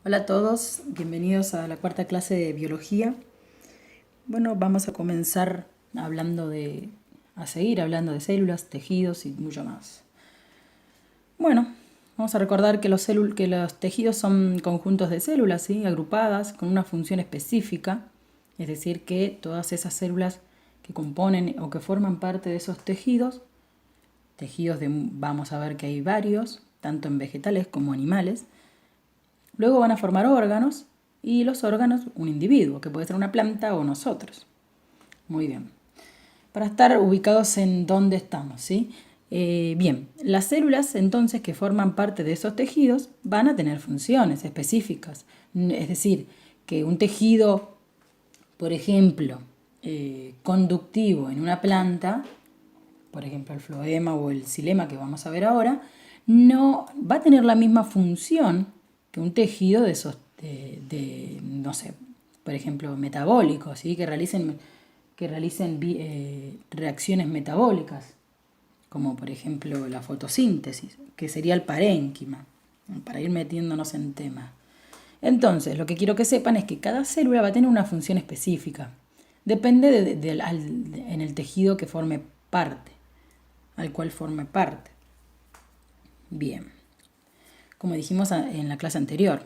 Hola a todos, bienvenidos a la cuarta clase de biología. Bueno, vamos a comenzar a seguir hablando de células, tejidos y mucho más. Bueno, vamos a recordar que que los tejidos son conjuntos de células, ¿sí? Agrupadas con una función específica, es decir, que todas esas células que componen o que forman parte de esos vamos a ver que hay varios, tanto en vegetales como animales. Luego van a formar órganos y los órganos un individuo, que puede ser una planta o nosotros. Muy bien. Para estar ubicados en dónde estamos, ¿sí? Bien, las células entonces que forman parte de esos tejidos van a tener funciones específicas. Es decir, que un tejido, por ejemplo, conductivo en una planta, por ejemplo el floema o el xilema que vamos a ver ahora, no va a tener la misma función que un tejido no sé, por ejemplo, metabólicos, ¿sí? que realicen reacciones metabólicas, como por ejemplo la fotosíntesis, que sería el parénquima, para ir metiéndonos en tema. Entonces, lo que quiero que sepan es que cada célula va a tener una función específica. Depende en el tejido que forme parte, al cual forme parte. Bien, como dijimos en la clase anterior.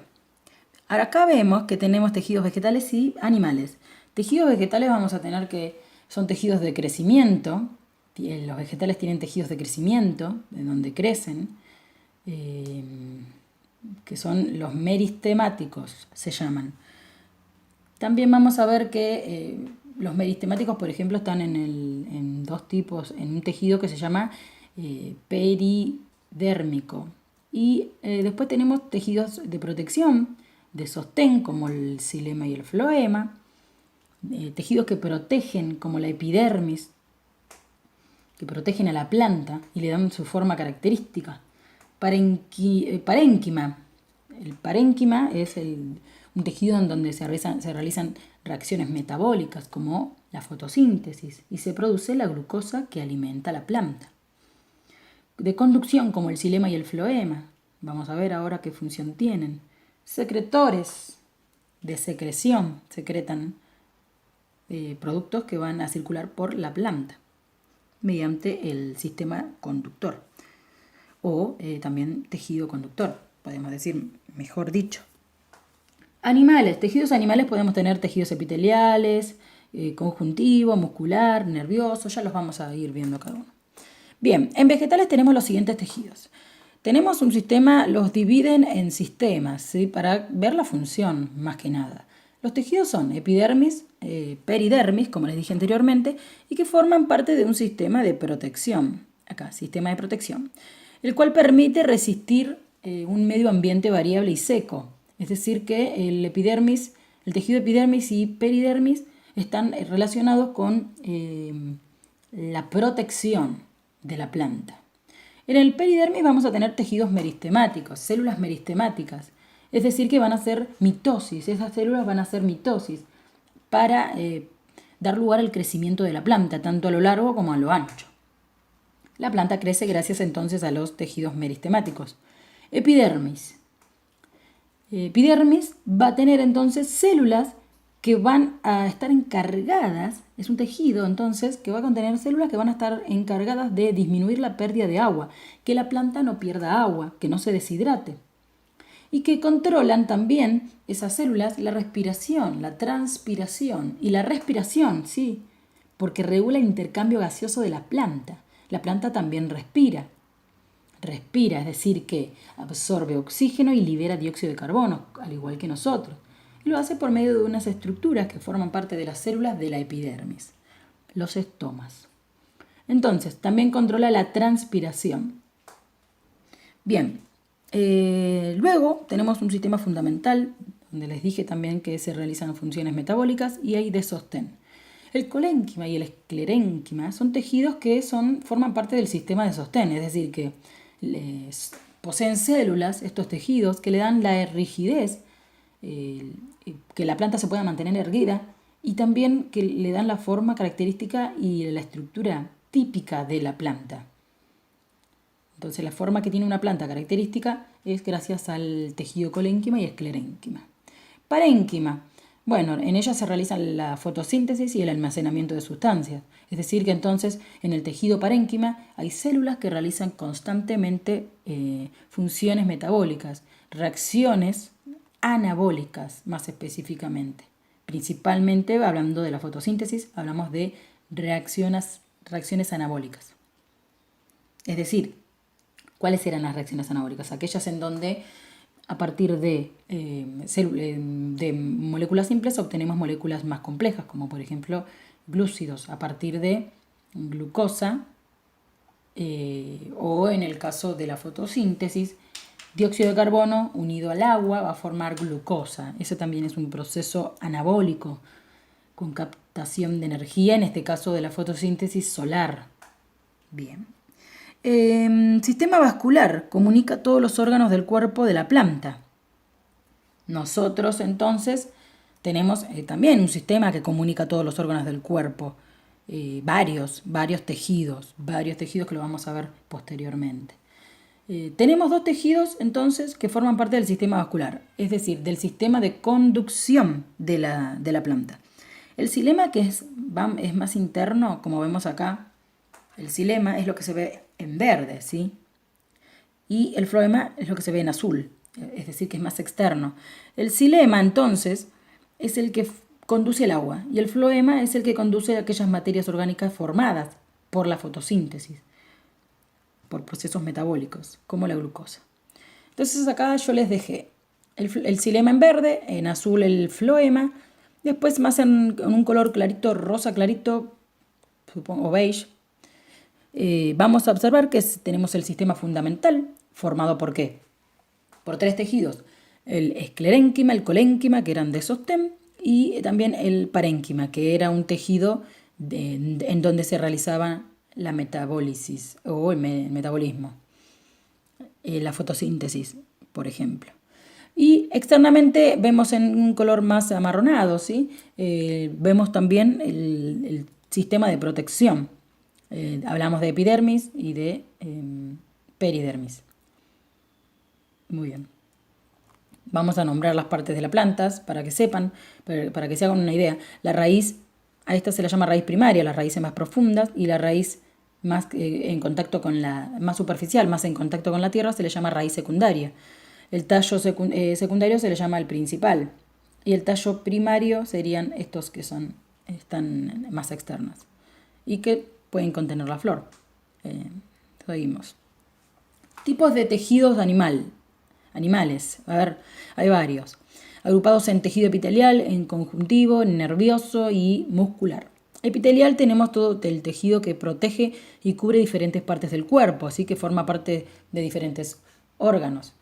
Ahora acá vemos que tenemos tejidos vegetales y animales. Tejidos vegetales vamos a tener que son tejidos de crecimiento. Los vegetales tienen tejidos de crecimiento, de donde crecen, eh, que son los meristemáticos, se llaman. También vamos a ver que los meristemáticos, por ejemplo, están en dos tipos, en un tejido que se llama peridérmico. Y después tenemos tejidos de protección, de sostén, como el xilema y el floema, tejidos que protegen, como la epidermis, que protegen a la planta y le dan su forma característica. Parénquima. El parénquima es un tejido en donde se realizan reacciones metabólicas como la fotosíntesis y se produce la glucosa que alimenta a la planta. De conducción como el xilema y el floema. Vamos a ver ahora qué función tienen. Secretores de secreción. Secretan productos que van a circular por la planta mediante el sistema conductor o también tejido conductor, podemos decir, mejor dicho. Animales, tejidos animales podemos tener tejidos epiteliales, conjuntivo, muscular, nervioso, ya los vamos a ir viendo cada uno. Bien, en vegetales tenemos los siguientes tejidos. Tenemos un sistema, los dividen en sistemas, ¿sí? Para ver la función, más que nada. Los tejidos son epidermis, peridermis, como les dije anteriormente, y que forman parte de un sistema de protección. Acá, sistema de protección, el cual permite resistir un medio ambiente variable y seco. Es decir, que el tejido epidermis y peridermis están relacionados con la protección de la planta. En el peridermis vamos a tener tejidos meristemáticos, células meristemáticas, es decir, que van a hacer mitosis, esas células van a hacer mitosis para dar lugar al crecimiento de la planta, tanto a lo largo como a lo ancho. La planta crece gracias entonces a los tejidos meristemáticos. Epidermis. Epidermis va a tener entonces células que van a estar encargadas, es un tejido entonces que va a contener células que van a estar encargadas de disminuir la pérdida de agua, que la planta no pierda agua, que no se deshidrate. Y que controlan también esas células la respiración, la transpiración y la respiración, sí, porque regula el intercambio gaseoso de la planta. La planta también respira. Respira, es decir, que absorbe oxígeno y libera dióxido de carbono, al igual que nosotros. Y lo hace por medio de unas estructuras que forman parte de las células de la epidermis, los estomas. Entonces, también controla la transpiración. Bien, luego tenemos un sistema fundamental, donde les dije también que se realizan funciones metabólicas y hay de sostén. El colénquima y el esclerénquima son tejidos que forman parte del sistema de sostén, es decir, que poseen células, estos tejidos, que le dan la rigidez, que la planta se pueda mantener erguida y también que le dan la forma característica y la estructura típica de la planta. Entonces la forma que tiene una planta característica es gracias al tejido colénquima y esclerénquima. Parénquima. Bueno, en ella se realiza la fotosíntesis y el almacenamiento de sustancias. Es decir, que entonces en el tejido parénquima hay células que realizan constantemente funciones metabólicas, reacciones anabólicas más específicamente. Principalmente hablando de la fotosíntesis, hablamos de reacciones anabólicas. Es decir, ¿cuáles eran las reacciones anabólicas? Aquellas en donde a partir de moléculas simples obtenemos moléculas más complejas, como por ejemplo glúcidos, a partir de glucosa, o en el caso de la fotosíntesis, dióxido de carbono unido al agua va a formar glucosa. Ese también es un proceso anabólico con captación de energía, en este caso de la fotosíntesis solar. Bien. Sistema vascular comunica todos los órganos del cuerpo de la planta. Nosotros entonces tenemos también un sistema que comunica todos los órganos del cuerpo, varios tejidos que lo vamos a ver posteriormente. Tenemos dos tejidos entonces que forman parte del sistema vascular, es decir, del sistema de conducción de la planta. El xilema, que es más interno, como vemos acá, el xilema es lo que se ve en verde, ¿sí? Y el floema es lo que se ve en azul, es decir, que es más externo. El xilema, entonces, es el que conduce el agua y el floema es el que conduce aquellas materias orgánicas formadas por la fotosíntesis, por procesos metabólicos, como la glucosa. Entonces acá yo les dejé el xilema en verde, en azul el floema, después más en un color clarito, rosa clarito, supongo, o beige. Vamos a observar que tenemos el sistema fundamental, formado ¿por qué? Por tres tejidos: el esclerénquima, el colénquima, que eran de sostén, y también el parénquima, que era un tejido en donde se realizaba la metabólisis o el metabolismo, la fotosíntesis, por ejemplo. Y externamente vemos en un color más amarronado, ¿sí? Vemos también el sistema de protección. Hablamos de epidermis y de peridermis. Muy bien. Vamos a nombrar las partes de las plantas para que sepan, para que se hagan una idea. La raíz, a esta se la llama raíz primaria, las raíces más profundas, y la raíz más en contacto con más superficial, más en contacto con la tierra, se le llama raíz secundaria. El tallo secundario se le llama el principal. Y el tallo primario serían estos que están más externos y que pueden contener la flor. Seguimos. Tipos de tejidos animales. A ver, hay varios. Agrupados en tejido epitelial, en conjuntivo, en nervioso y muscular. Epitelial tenemos todo el tejido que protege y cubre diferentes partes del cuerpo, así que forma parte de diferentes órganos.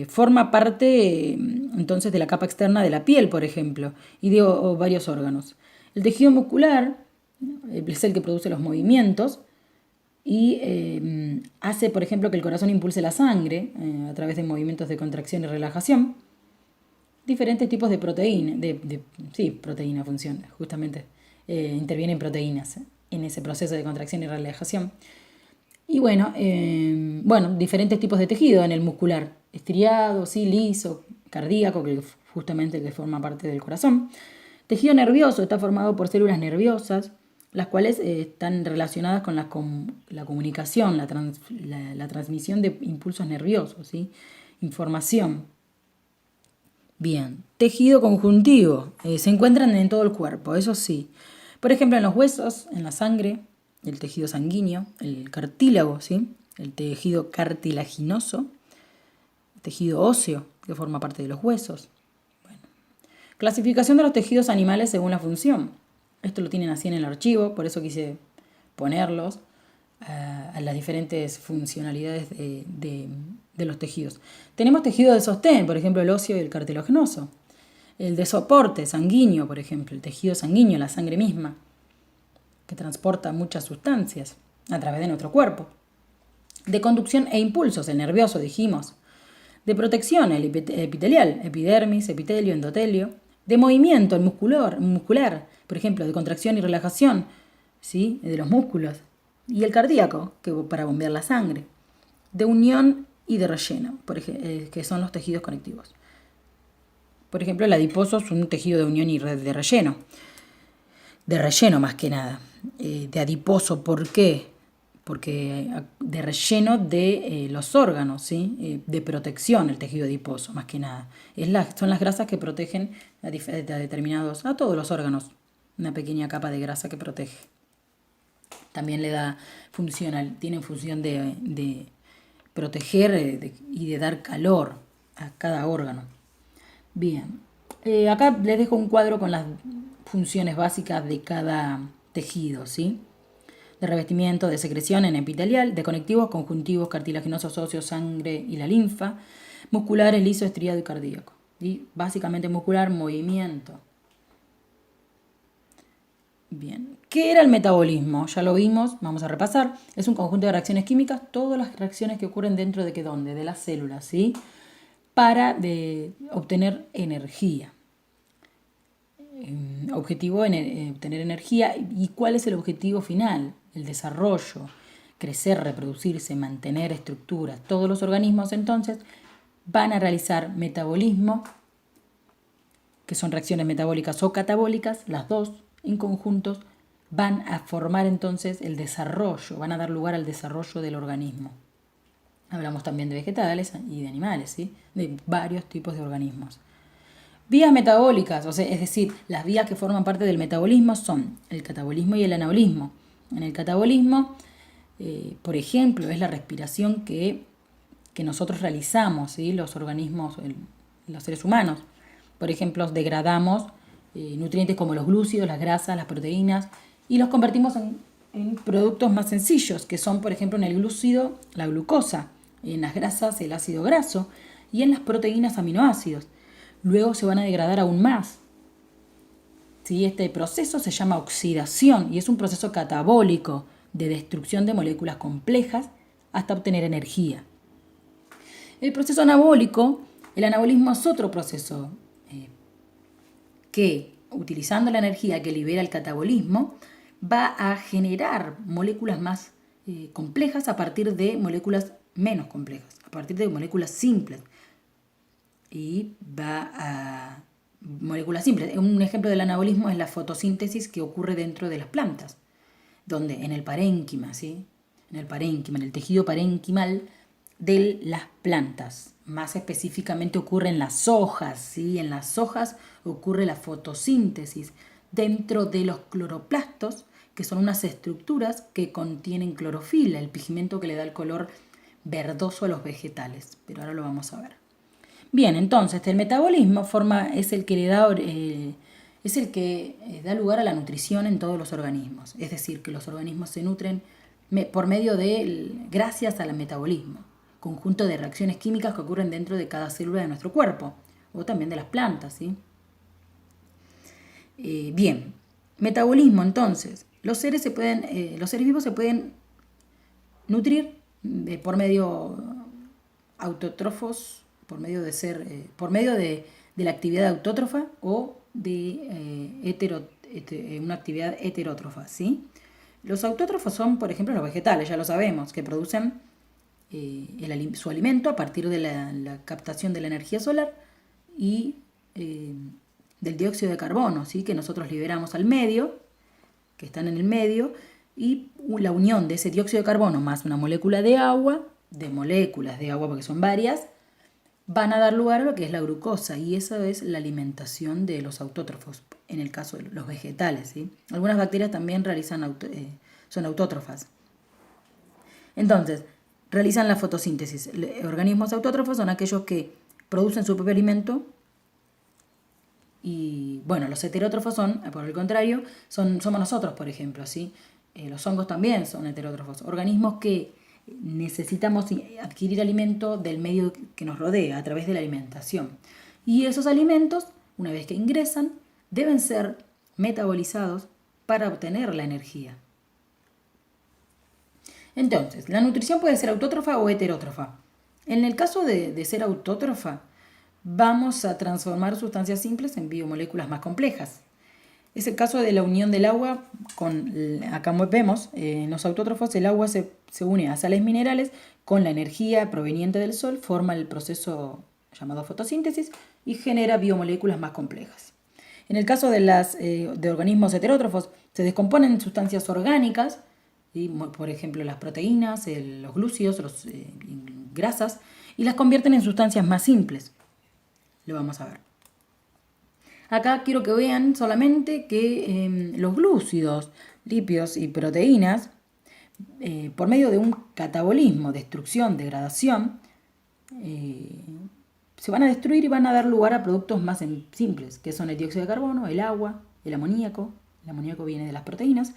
Forma parte entonces de la capa externa de la piel, por ejemplo, y de varios órganos. El tejido muscular es el que produce los movimientos y hace, por ejemplo, que el corazón impulse la sangre a través de movimientos de contracción y relajación. Diferentes tipos de proteína, proteína funciona, justamente intervienen proteínas en ese proceso de contracción y relajación. Y bueno, diferentes tipos de tejido en el muscular, estriado, sí, liso, cardíaco, que justamente el que forma parte del corazón. Tejido nervioso está formado por células nerviosas, las cuales están relacionadas con la comunicación, la transmisión de impulsos nerviosos, ¿sí? Información. Bien, tejido conjuntivo, se encuentran en todo el cuerpo, eso sí. Por ejemplo, en los huesos, en la sangre, el tejido sanguíneo, el cartílago, ¿sí? El tejido cartilaginoso, el tejido óseo, que forma parte de los huesos. Bueno. Clasificación de los tejidos animales según la función. Esto lo tienen así en el archivo, por eso quise ponerlos a las diferentes funcionalidades de los tejidos. Tenemos tejido de sostén, por ejemplo, el óseo y el cartilaginoso. El de soporte sanguíneo, por ejemplo, el tejido sanguíneo, la sangre misma, que transporta muchas sustancias a través de nuestro cuerpo. De conducción e impulsos, el nervioso, dijimos. De protección, el epitelial, epidermis, epitelio, endotelio. De movimiento, el muscular, por ejemplo, de contracción y relajación, ¿sí? De los músculos. Y el cardíaco, que para bombear la sangre. de unión y de relleno, que son los tejidos conectivos. Por ejemplo, el adiposo es un tejido de unión y de relleno. De relleno más que nada. De adiposo, ¿por qué? Porque de relleno de los órganos, ¿sí? De protección el tejido adiposo, más que nada. Son las grasas que protegen a todos los órganos. Una pequeña capa de grasa que protege. También tiene función de proteger y de dar calor a cada órgano. Bien, acá les dejo un cuadro con las funciones básicas de cada tejido, ¿sí? De revestimiento, de secreción en epitelial, de conectivos, conjuntivos, cartilaginosos, óseos, sangre y la linfa, musculares, liso, estriado y cardíaco. Y básicamente muscular, movimiento. Bien, ¿qué era el metabolismo? Ya lo vimos, vamos a repasar. Es un conjunto de reacciones químicas, todas las reacciones que ocurren dentro de ¿dónde? De las células, ¿sí? Para obtener energía. Objetivo obtener energía. ¿Y cuál es el objetivo final? El desarrollo, crecer, reproducirse, mantener estructuras. Todos los organismos entonces van a realizar metabolismo, que son reacciones metabólicas o catabólicas, las dos en conjuntos van a formar entonces el desarrollo, van a dar lugar al desarrollo del organismo. Hablamos también de vegetales y de animales, ¿sí? De varios tipos de organismos. Vías metabólicas, es decir, las vías que forman parte del metabolismo son el catabolismo y el anabolismo. En el catabolismo, por ejemplo, es la respiración que nosotros realizamos, ¿sí? Los organismos, los seres humanos. Por ejemplo, degradamos nutrientes como los glúcidos, las grasas, las proteínas y los convertimos en productos más sencillos, que son, por ejemplo, en el glúcido, la glucosa, en las grasas, el ácido graso y en las proteínas, aminoácidos. Luego se van a degradar aún más. ¿Sí? Este proceso se llama oxidación y es un proceso catabólico de destrucción de moléculas complejas hasta obtener energía. El proceso anabólico, el anabolismo es otro proceso que, utilizando la energía que libera el catabolismo, va a generar moléculas más complejas a partir de moléculas menos complejas, a partir de moléculas simples. Y va a moléculas simples. Un ejemplo del anabolismo es la fotosíntesis que ocurre dentro de las plantas, donde en el parénquima, ¿sí? En el tejido parénquimal de las plantas. Más específicamente ocurre en las hojas, ¿sí? En las hojas ocurre la fotosíntesis dentro de los cloroplastos, que son unas estructuras que contienen clorofila, el pigmento que le da el color verdoso a los vegetales. Pero ahora lo vamos a ver. Bien, entonces el metabolismo es el que da lugar a la nutrición en todos los organismos. Es decir, que los organismos se nutren gracias al metabolismo, conjunto de reacciones químicas que ocurren dentro de cada célula de nuestro cuerpo, o también de las plantas, ¿sí? Bien, metabolismo entonces. Los seres vivos se pueden nutrir por medio autótrofos, por medio de la actividad autótrofa o de una actividad heterótrofa, ¿sí? Los autótrofos son, por ejemplo, los vegetales, ya lo sabemos, que producen su alimento a partir de la captación de la energía solar y del dióxido de carbono, ¿sí? Que nosotros liberamos al medio, que están en el medio, y la unión de ese dióxido de carbono más una molécula de agua, porque son varias, van a dar lugar a lo que es la glucosa, y esa es la alimentación de los autótrofos, en el caso de los vegetales, ¿sí? Algunas bacterias también son autótrofas. Entonces, realizan la fotosíntesis. Organismos autótrofos son aquellos que producen su propio alimento y, bueno, los heterótrofos son, por el contrario, somos nosotros, por ejemplo, ¿sí? Los hongos también son heterótrofos, organismos que necesitamos adquirir alimento del medio que nos rodea a través de la alimentación. Y esos alimentos, una vez que ingresan, deben ser metabolizados para obtener la energía. Entonces, la nutrición puede ser autótrofa o heterótrofa. En el caso de ser autótrofa, vamos a transformar sustancias simples en biomoléculas más complejas. Es el caso de la unión del agua con, acá vemos, en los autótrofos el agua se une a sales minerales con la energía proveniente del sol, forma el proceso llamado fotosíntesis y genera biomoléculas más complejas. En el caso de organismos heterótrofos, se descomponen en sustancias orgánicas, ¿sí? Por ejemplo las proteínas, los glúcidos, las grasas, y las convierten en sustancias más simples. Lo vamos a ver. Acá quiero que vean solamente que los glúcidos, lípidos y proteínas, por medio de un catabolismo, destrucción, degradación, se van a destruir y van a dar lugar a productos más simples, que son el dióxido de carbono, el agua, el amoníaco. El amoníaco viene de las proteínas.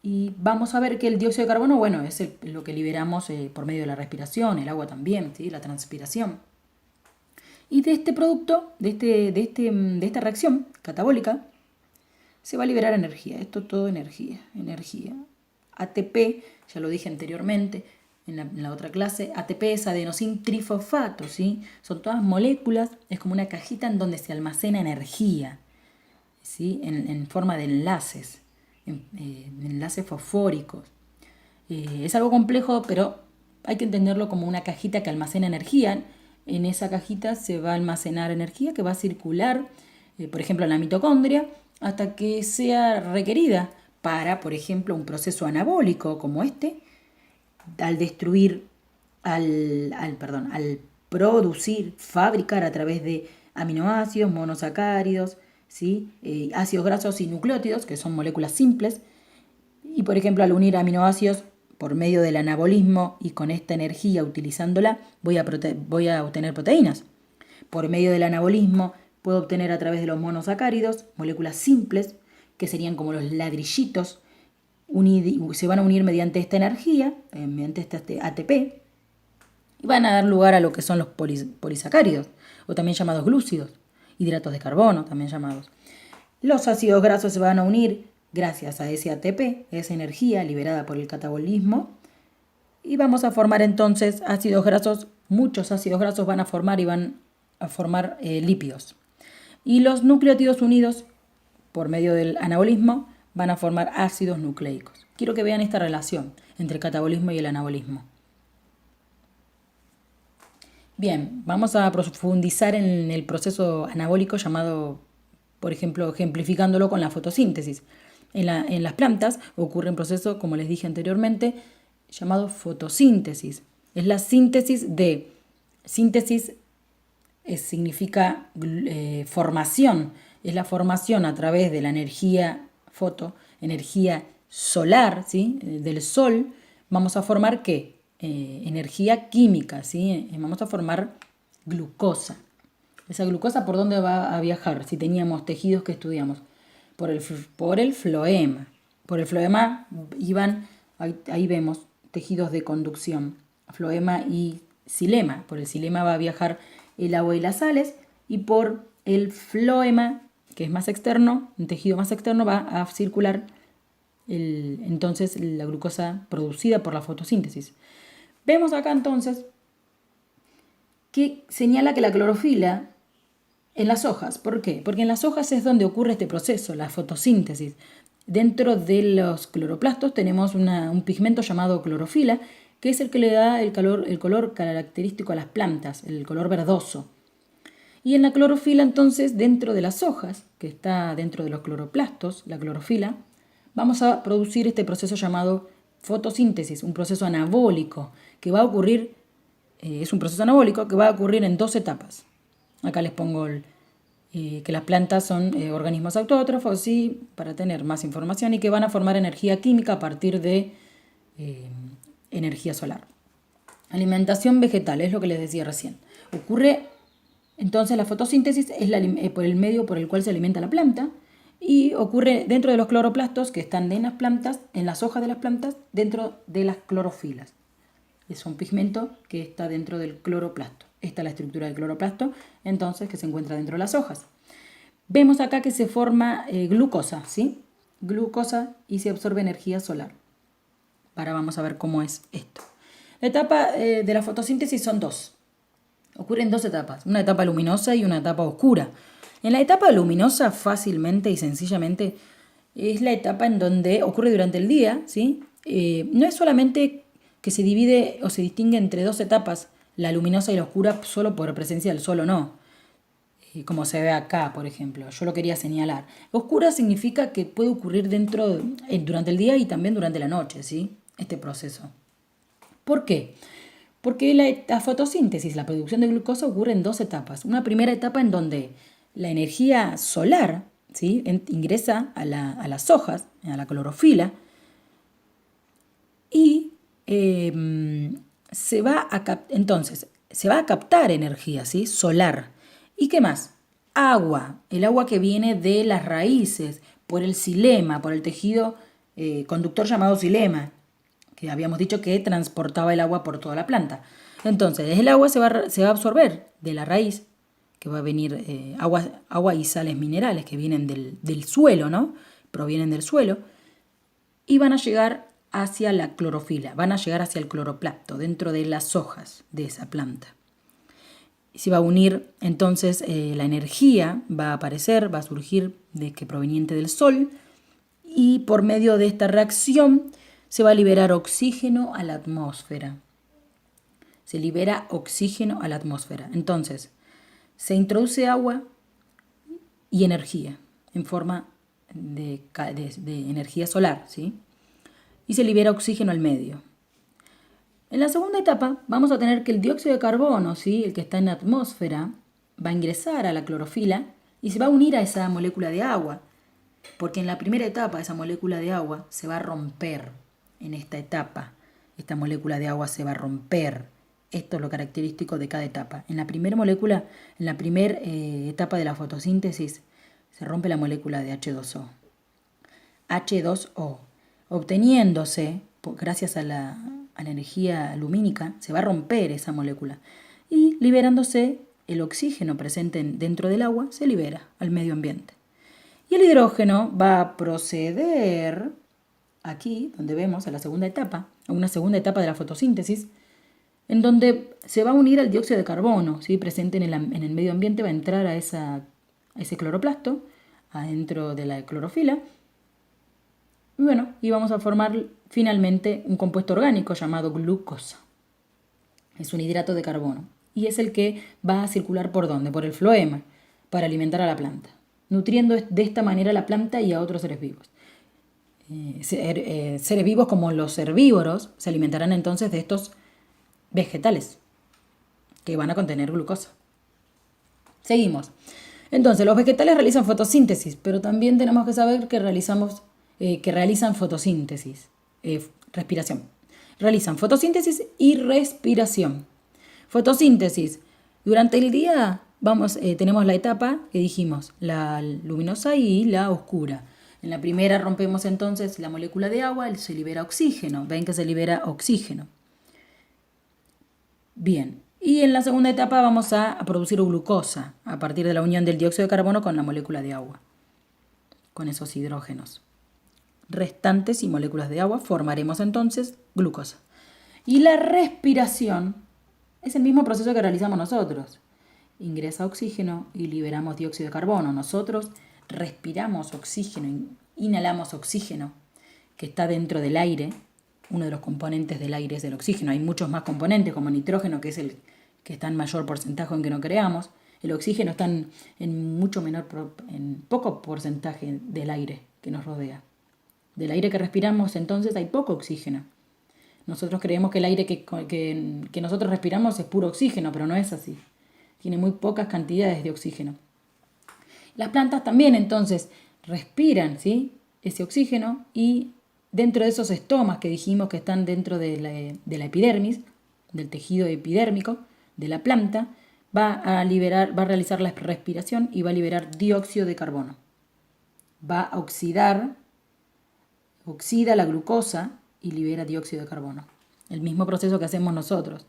Y vamos a ver que el dióxido de carbono, bueno, es lo que liberamos por medio de la respiración, el agua también, ¿sí? La transpiración. Y de este producto, de esta reacción catabólica, se va a liberar energía. Esto todo energía. ATP, ya lo dije anteriormente en la otra clase, ATP es adenosín trifosfato, ¿sí? Son todas moléculas, es como una cajita en donde se almacena energía, ¿sí? En forma de enlaces, enlaces fosfóricos. Es algo complejo, pero hay que entenderlo como una cajita que almacena energía. En esa cajita se va a almacenar energía que va a circular, por ejemplo, en la mitocondria, hasta que sea requerida para, por ejemplo, un proceso anabólico como este, al destruir, al producir, fabricar a través de aminoácidos, monosacáridos, ¿sí? Ácidos grasos y nucleótidos, que son moléculas simples, y por ejemplo, al unir aminoácidos por medio del anabolismo y con esta energía utilizándola, voy a obtener proteínas. Por medio del anabolismo puedo obtener a través de los monosacáridos moléculas simples, que serían como los ladrillitos, se van a unir mediante esta energía, mediante este ATP, y van a dar lugar a lo que son los polisacáridos, o también llamados glúcidos, hidratos de carbono también llamados. Los ácidos grasos se van a unir gracias a ese ATP, esa energía liberada por el catabolismo, y vamos a formar entonces ácidos grasos. Muchos ácidos grasos van a formar lípidos. Y los nucleótidos unidos por medio del anabolismo van a formar ácidos nucleicos. Quiero que vean esta relación entre el catabolismo y el anabolismo. Bien, vamos a profundizar en el proceso anabólico llamado, por ejemplo, ejemplificándolo con la fotosíntesis. En las plantas ocurre un proceso, como les dije anteriormente, llamado fotosíntesis. Es la síntesis significa formación. Es la formación a través de la energía energía solar, ¿sí? Del sol. Vamos a formar ¿qué? Energía química, ¿sí? Vamos a formar glucosa. ¿Esa glucosa por dónde va a viajar? Si teníamos tejidos que estudiamos. Por el floema. Por el floema iban, ahí vemos, tejidos de conducción. Floema y xilema. Por el xilema va a viajar el agua y las sales. Y por el floema, que es más externo, un tejido más externo, va a circular entonces la glucosa producida por la fotosíntesis. Vemos acá entonces que señala que la clorofila en las hojas. ¿Por qué? Porque en las hojas es donde ocurre este proceso, la fotosíntesis. Dentro de los cloroplastos tenemos un pigmento llamado clorofila, que es el que le da el color característico a las plantas, el color verdoso. Y en la clorofila, entonces, dentro de las hojas, que está dentro de los cloroplastos, la clorofila, vamos a producir este proceso llamado fotosíntesis, un proceso anabólico que va a ocurrir, es un proceso anabólico que va a ocurrir en 2 etapas. Acá les pongo que las plantas son organismos autótrofos, sí, para tener más información, y que van a formar energía química a partir de energía solar. Alimentación vegetal, es lo que les decía recién. Ocurre, entonces, la fotosíntesis es por el medio por el cual se alimenta la planta, y ocurre dentro de los cloroplastos que están en las plantas, en las hojas de las plantas, dentro de las clorofilas. Es un pigmento que está dentro del cloroplasto. Esta es la estructura del cloroplasto, entonces, que se encuentra dentro de las hojas. Vemos acá que se forma glucosa, ¿sí? Glucosa, y se absorbe energía solar. Ahora vamos a ver cómo es esto. La etapa de la fotosíntesis son 2. Ocurren 2 etapas, una etapa luminosa y una etapa oscura. En la etapa luminosa, fácilmente y sencillamente, es la etapa en donde ocurre durante el día, ¿sí? No es solamente que se divide o se distingue entre dos etapas, la luminosa y la oscura, solo por presencia del sol o no, como se ve acá, por ejemplo. Yo lo quería señalar. Oscura significa que puede ocurrir durante el día y también durante la noche, ¿sí? Este proceso. ¿Por qué? Porque la fotosíntesis, la producción de glucosa, ocurre en dos etapas. Una primera etapa en donde la energía solar, ¿sí?, ingresa a las hojas, a la clorofila, y entonces se va a captar energía, ¿sí?, solar. ¿Y qué más? Agua, el agua que viene de las raíces, por el xilema, por el tejido conductor llamado xilema, que habíamos dicho que transportaba el agua por toda la planta. Entonces, el agua se va a absorber de la raíz, que va a venir agua y sales minerales que vienen del suelo, ¿no? Provienen del suelo, y van a llegar hacia la clorofila, van a llegar hacia el cloroplasto, dentro de las hojas de esa planta. Se va a unir, entonces la energía va a aparecer, va a surgir proveniente del sol, y por medio de esta reacción se va a liberar oxígeno a la atmósfera. Se libera oxígeno a la atmósfera. Entonces, se introduce agua y energía en forma de energía solar, ¿sí? Y se libera oxígeno al medio. En la segunda etapa vamos a tener que el dióxido de carbono, ¿sí?, el que está en la atmósfera, va a ingresar a la clorofila y se va a unir a esa molécula de agua, porque en la primera etapa esa molécula de agua se va a romper. En esta etapa esta molécula de agua se va a romper. Esto es lo característico de cada etapa. En la primera etapa de la fotosíntesis se rompe la molécula de H2O. H2O, obteniéndose, gracias a la energía lumínica, se va a romper esa molécula y liberándose el oxígeno presente dentro del agua, se libera al medio ambiente. Y el hidrógeno va a proceder aquí, donde vemos a una segunda etapa de la fotosíntesis, en donde se va a unir al dióxido de carbono, ¿sí?, presente en el medio ambiente, va a entrar a ese cloroplasto, adentro de la clorofila, y vamos a formar finalmente un compuesto orgánico llamado glucosa. Es un hidrato de carbono y es el que va a circular ¿por dónde? Por el floema, para alimentar a la planta, nutriendo de esta manera a la planta y a otros seres vivos. Seres vivos como los herbívoros se alimentarán entonces de estos vegetales que van a contener glucosa. Seguimos. Entonces, los vegetales realizan fotosíntesis, pero también tenemos que saber que realizan fotosíntesis, respiración. Realizan fotosíntesis y respiración. Fotosíntesis. Durante el día tenemos la etapa que dijimos, la luminosa y la oscura. En la primera rompemos entonces la molécula de agua, se libera oxígeno. Ven que se libera oxígeno. Bien, y en la segunda etapa vamos a producir glucosa a partir de la unión del dióxido de carbono con la molécula de agua, con esos hidrógenos restantes y moléculas de agua formaremos entonces glucosa. Y la respiración es el mismo proceso que realizamos nosotros. Ingresa oxígeno y liberamos dióxido de carbono. Nosotros respiramos oxígeno, inhalamos oxígeno que está dentro del aire. Uno de los componentes del aire es el oxígeno. Hay muchos más componentes, como el nitrógeno, que es el que está en mayor porcentaje aunque no creamos. El oxígeno está en poco porcentaje del aire que nos rodea. Del aire que respiramos, entonces, hay poco oxígeno. Nosotros creemos que el aire que nosotros respiramos es puro oxígeno, pero no es así. Tiene muy pocas cantidades de oxígeno. Las plantas también, entonces, respiran, ¿sí?, ese oxígeno, y dentro de esos estomas que dijimos que están dentro de la epidermis, del tejido epidérmico de la planta, va a realizar la respiración y va a liberar dióxido de carbono. Va a oxida la glucosa y libera dióxido de carbono. El mismo proceso que hacemos nosotros.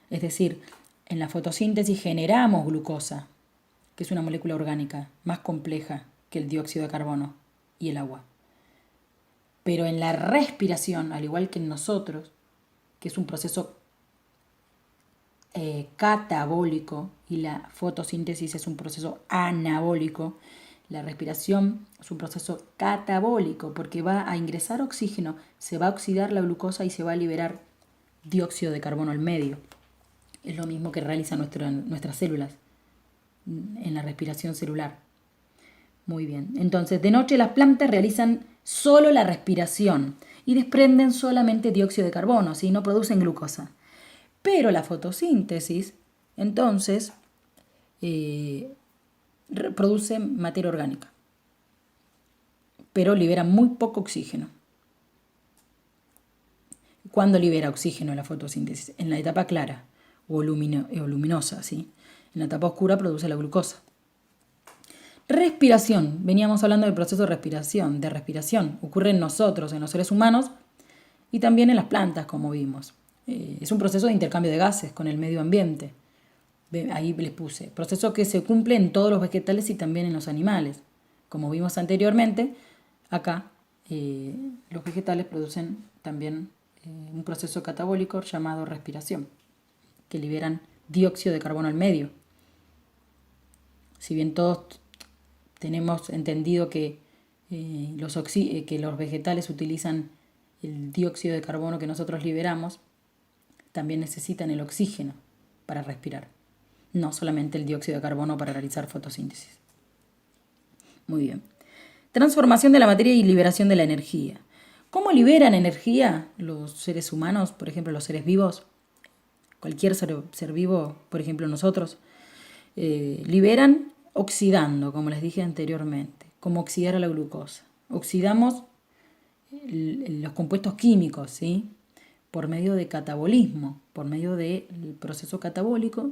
Es decir, en la fotosíntesis generamos glucosa, que es una molécula orgánica más compleja que el dióxido de carbono y el agua. Pero en la respiración, al igual que en nosotros, que es un proceso catabólico, y la fotosíntesis es un proceso anabólico. La respiración es un proceso catabólico porque va a ingresar oxígeno, se va a oxidar la glucosa y se va a liberar dióxido de carbono al medio. Es lo mismo que realizan nuestras células en la respiración celular. Muy bien. Entonces, de noche las plantas realizan solo la respiración y desprenden solamente dióxido de carbono, ¿sí? No producen glucosa. Pero la fotosíntesis, entonces, produce materia orgánica, pero libera muy poco oxígeno. ¿Cuándo libera oxígeno la fotosíntesis? En la etapa clara o luminosa, ¿sí? En la etapa oscura produce la glucosa. Respiración. Veníamos hablando del proceso de respiración. Ocurre en nosotros, en los seres humanos y también en las plantas, como vimos. Es un proceso de intercambio de gases con el medio ambiente. Ahí les puse. Proceso que se cumple en todos los vegetales y también en los animales. Como vimos anteriormente, acá los vegetales producen también un proceso catabólico llamado respiración, que liberan dióxido de carbono al medio. Si bien todos tenemos entendido que los vegetales utilizan el dióxido de carbono que nosotros liberamos, también necesitan el oxígeno para respirar, no solamente el dióxido de carbono para realizar fotosíntesis. Muy bien. Transformación de la materia y liberación de la energía. ¿Cómo liberan energía los seres humanos, por ejemplo, los seres vivos? Cualquier ser vivo, por ejemplo, nosotros, liberan oxidando, como les dije anteriormente, como oxidar a la glucosa. Oxidamos los compuestos químicos, ¿sí? Por medio de catabolismo, por medio del proceso catabólico,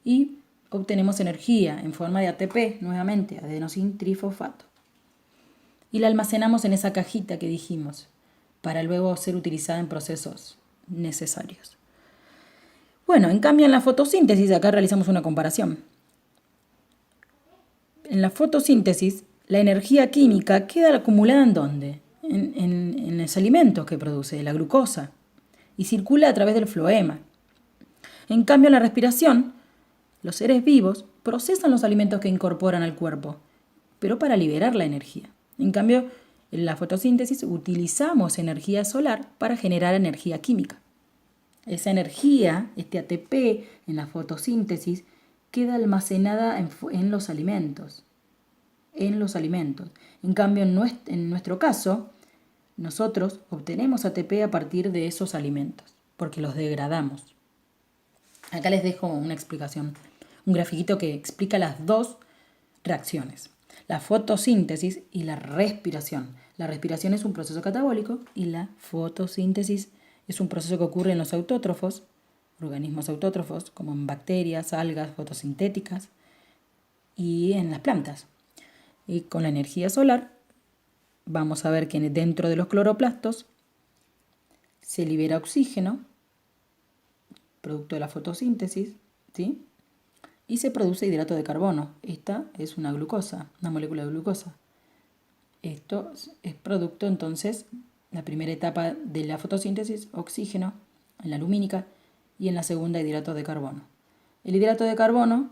y obtenemos energía en forma de ATP, nuevamente, adenosín trifosfato. Y la almacenamos en esa cajita que dijimos, para luego ser utilizada en procesos necesarios. Bueno, en cambio en la fotosíntesis, acá realizamos una comparación. En la fotosíntesis, la energía química queda acumulada ¿en dónde? En los alimentos que produce, la glucosa, y circula a través del floema. En cambio, en la respiración, los seres vivos procesan los alimentos que incorporan al cuerpo, pero para liberar la energía. En cambio, en la fotosíntesis utilizamos energía solar para generar energía química. Esa energía, este ATP, en la fotosíntesis, queda almacenada en los alimentos. En cambio, en nuestro caso, nosotros obtenemos ATP a partir de esos alimentos, porque los degradamos. Acá les dejo una explicación, un grafiquito que explica las dos reacciones, la fotosíntesis y la respiración. La respiración es un proceso catabólico y la fotosíntesis es un proceso que ocurre en los autótrofos, organismos autótrofos, como en bacterias, algas fotosintéticas y en las plantas. Y con la energía solar vamos a ver que dentro de los cloroplastos se libera oxígeno, producto de la fotosíntesis, ¿sí? Y se produce hidrato de carbono. Esta es una glucosa, una molécula de glucosa. Esto es producto, entonces, la primera etapa de la fotosíntesis, oxígeno, en la lumínica, y en la segunda, hidrato de carbono. El hidrato de carbono,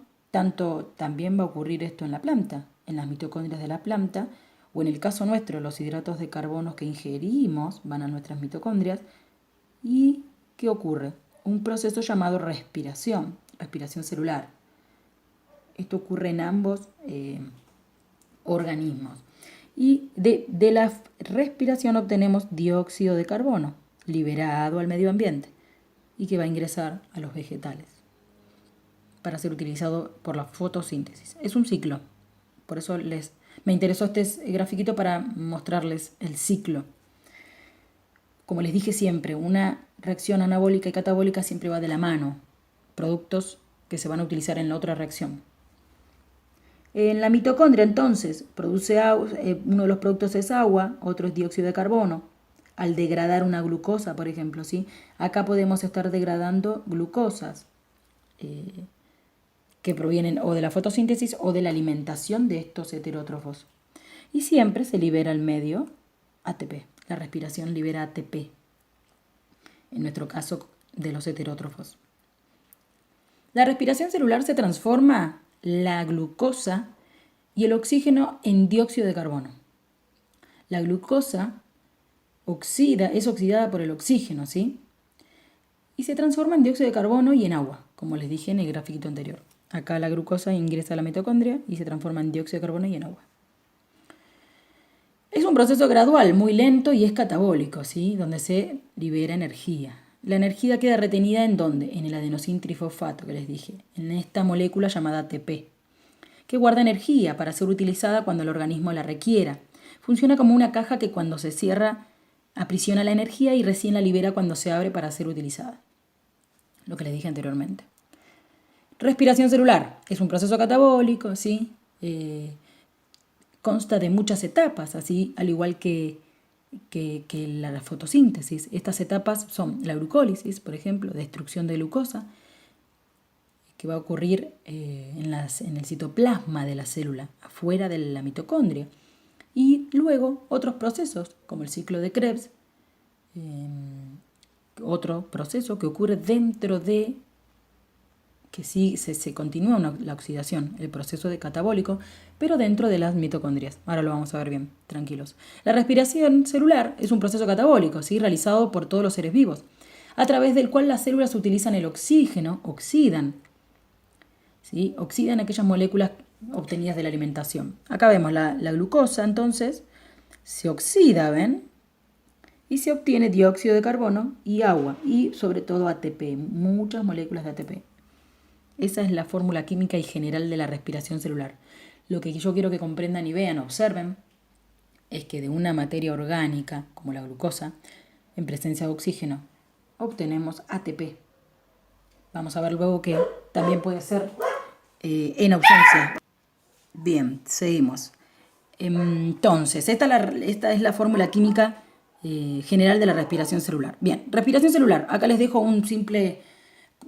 también va a ocurrir esto en la planta, en las mitocondrias de la planta, o en el caso nuestro, los hidratos de carbono que ingerimos van a nuestras mitocondrias. ¿Y qué ocurre? Un proceso llamado respiración celular. Esto ocurre en ambos organismos. Y de la respiración obtenemos dióxido de carbono, liberado al medio ambiente, y que va a ingresar a los vegetales para ser utilizado por la fotosíntesis. Es un ciclo. Por eso me interesó este grafiquito para mostrarles el ciclo. Como les dije siempre, una reacción anabólica y catabólica siempre va de la mano. Productos que se van a utilizar en la otra reacción. En la mitocondria, entonces, produce uno de los productos es agua, otro es dióxido de carbono. Al degradar una glucosa, por ejemplo, ¿sí? Acá podemos estar degradando glucosas que provienen o de la fotosíntesis o de la alimentación de estos heterótrofos. Y siempre se libera al medio ATP. La respiración libera ATP, en nuestro caso de los heterótrofos. La respiración celular se transforma la glucosa y el oxígeno en dióxido de carbono. La glucosa es oxidada por el oxígeno, ¿sí? Y se transforma en dióxido de carbono y en agua, como les dije en el grafiquito anterior. Acá la glucosa ingresa a la mitocondria y se transforma en dióxido de carbono y en agua. Es un proceso gradual, muy lento y es catabólico, ¿sí? Donde se libera energía. La energía queda retenida ¿en dónde? En el adenosín trifosfato que les dije, en esta molécula llamada ATP, que guarda energía para ser utilizada cuando el organismo la requiera. Funciona como una caja que cuando se cierra aprisiona la energía y recién la libera cuando se abre para ser utilizada. Lo que les dije anteriormente. Respiración celular es un proceso catabólico, ¿sí? Consta de muchas etapas, así al igual que la fotosíntesis. Estas etapas son la glucólisis, por ejemplo, destrucción de glucosa, que va a ocurrir en el citoplasma de la célula, afuera de la mitocondria. Y luego otros procesos, como el ciclo de Krebs, otro proceso que ocurre dentro de, que sí se continúa la oxidación, el proceso de catabólico, pero dentro de las mitocondrias. Ahora lo vamos a ver bien, tranquilos. La respiración celular es un proceso catabólico, ¿sí? Realizado por todos los seres vivos, a través del cual las células utilizan el oxígeno, oxidan, ¿sí? Oxidan aquellas moléculas obtenidas de la alimentación. Acá vemos la glucosa, entonces, se oxida, ¿ven? Y se obtiene dióxido de carbono y agua, y sobre todo ATP, muchas moléculas de ATP. Esa es la fórmula química y general de la respiración celular. Lo que yo quiero que comprendan y vean, observen, es que de una materia orgánica, como la glucosa, en presencia de oxígeno, obtenemos ATP. Vamos a ver luego que también puede ser en ausencia. Bien, seguimos. Entonces, esta es la fórmula química general de la respiración celular. Bien, respiración celular. Acá les dejo un simple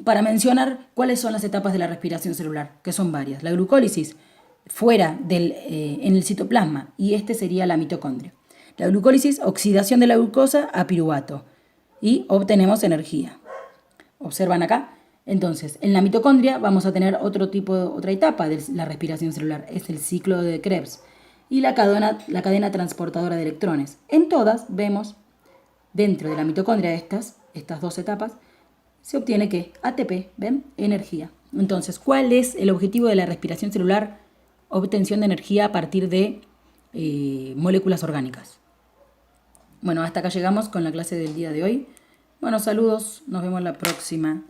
para mencionar cuáles son las etapas de la respiración celular, que son varias. La glucólisis fuera en el citoplasma, y este sería la mitocondria. La glucólisis, oxidación de la glucosa a piruvato, y obtenemos energía. ¿Observan acá? Entonces, en la mitocondria vamos a tener otra etapa de la respiración celular, es el ciclo de Krebs y la cadena transportadora de electrones. En todas vemos, dentro de la mitocondria estas dos etapas, se obtiene ¿qué? ATP, ¿ven? Energía. Entonces, ¿cuál es el objetivo de la respiración celular? Obtención de energía a partir de moléculas orgánicas. Bueno, hasta acá llegamos con la clase del día de hoy. Bueno, saludos, nos vemos la próxima.